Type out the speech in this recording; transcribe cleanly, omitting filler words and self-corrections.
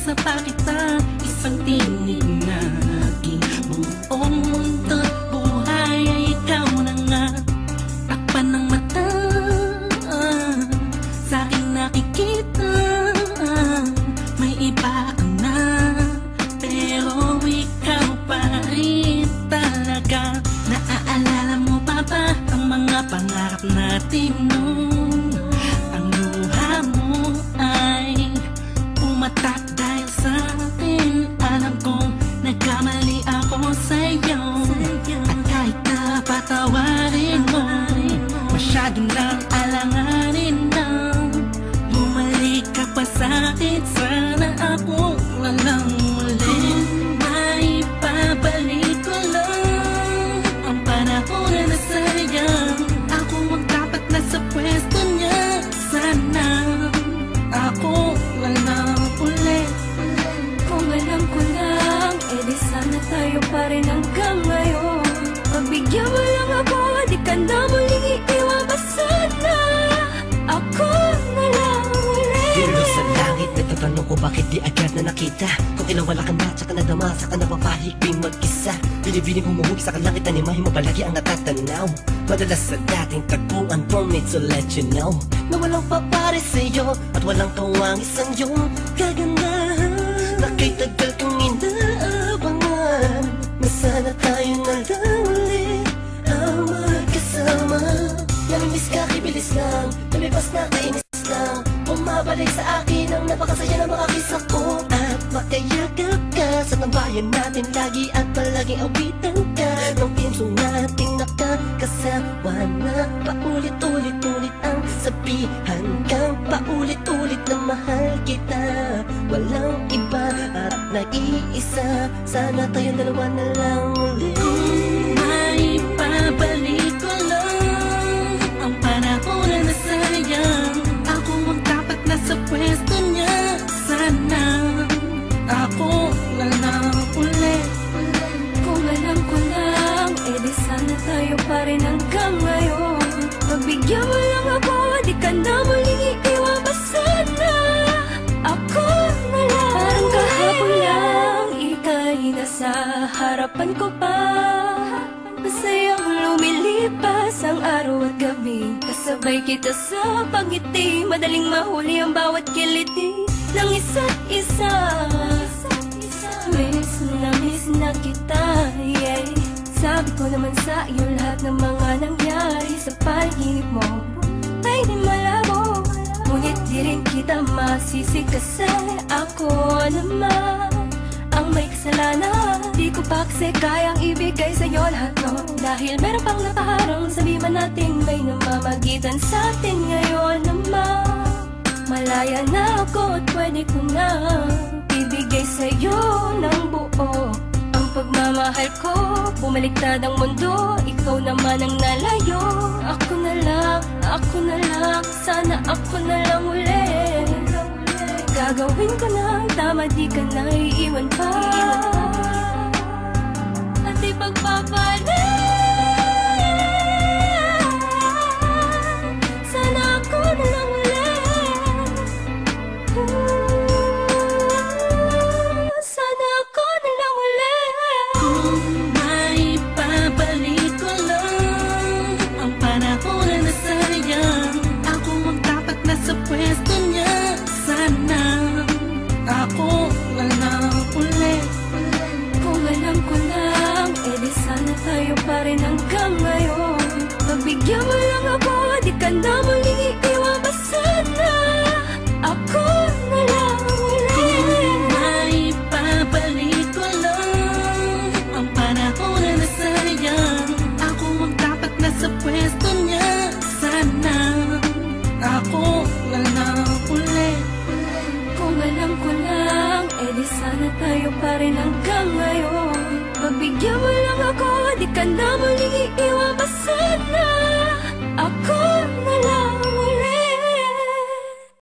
sa pakita, isang tinig na aking buong mundo't buhay ay ikaw na nga. Takpan ng mata, sa aking nakikita, may iba ka na, pero ikaw pa rin talaga. Naaalala mo pa ba ang mga pangarap natin noon? Ang luha mo ay pumatak dahil sa akin. Alam kong nagkamali ako sa'yo, at kahit na patawarin mo, masyado nang alanganin na. Bumalik ka pa sa'kin, sana ako walang muli. May babalik ko lang ang panahon na nasayang. Ako ang dapat nasa pwesto niya, sana ako walang uli. Kung alam ko lang, edi sana tayo pa rin hanggang ngayon. Pagbigyan mo lang ako, di ka na muling iiwan pa sana. Ako na lang ulit. Dilo sa langit, nagtatanong ko bakit di agad na nakita. Kung kailan wala ka na, tsaka nadama, saka napapahigping mag-isa. Binibining humuhubig sa kalangit, animahin mo palagi ang natatanaw. Madalas sa dating tagpuan, for me to let you know na walang papare sa'yo at walang kawang isang iyong kagandahan. Na kay tagal kong inaabangan, na sana tayo na lang ulit ang magkasama. Namimiss ka, kibilis lang, lumibas na kainis lang. Bumabalik sa akin ang napakasaya ng mga kisa ko. At makayagap ka sa tambayan natin lagi, at palaging awitan ka ng pinsong nating nakakasama na. Paulit-ulit-ulit ang sabihan kang paulit-ulit na mahal kita. Walang iba at nag-iisa, sana tayo dalawa na lang ulit. May babalik ko lang ang panahon na nasayang. Ako ang dapat nasa pwesto niya, sana ako walang uli. Kung alam ko lang, edi sana tayo pa rin hanggang ngayon. Pagbigyan mo lang ako, di ka na muling iiwan pa sana. Ako na lang. Parang kahapon lang, ika'y nasa harapan ko pa. Masayang lumilipas ang araw at gabi, kasabay kita sa pagngiti. Madaling mahuli ang bawat kiliti ng isa't isa. Miss na kita, yeah. Sabi ko naman sa iyo lahat ng mga nangyari sa panaginip mo ay di malabo, ngunit di rin kita masisi kasi ako naman ang may kasalanan. Di ko pa kasi kayang ibigay sa'yo lahat, no? Dahil meron pang nakaharang, sabi man natin may namamagitan sa atin ngayon naman. Malaya na ako at pwede ko na ibigay sa'yo ng buo ang pagmamahal ko. Bumaliktad ang mundo, ikaw naman ang nalayo. Ako na lang, sana ako na lang ulit. Gagawin ko na ang tama, di ka na iiwan pa. At ipagpapalit, sana ako na lang ulit. Sana ako na lang ulit. Kung may babalik ko lang ang panahon na nasayang. Ako ang dapat nasa pwesto niya, sana ako walang uli. Kung alam ko lang, edi sana tayo pa rin hanggang ngayon. Pagbigyan mo lang ako, di ka na muling iiwan pa sana. Ako na lang ulit. May babalik ko lang ang panahon na nasayang. Ako ang dapat nasa pwesto niya, sana ako walang uli. Kung alam ko lang, edi sana tayo pa rin hanggang ngayon. Pagbigyan mo lang ako, di ka na muling iiwan pa sana.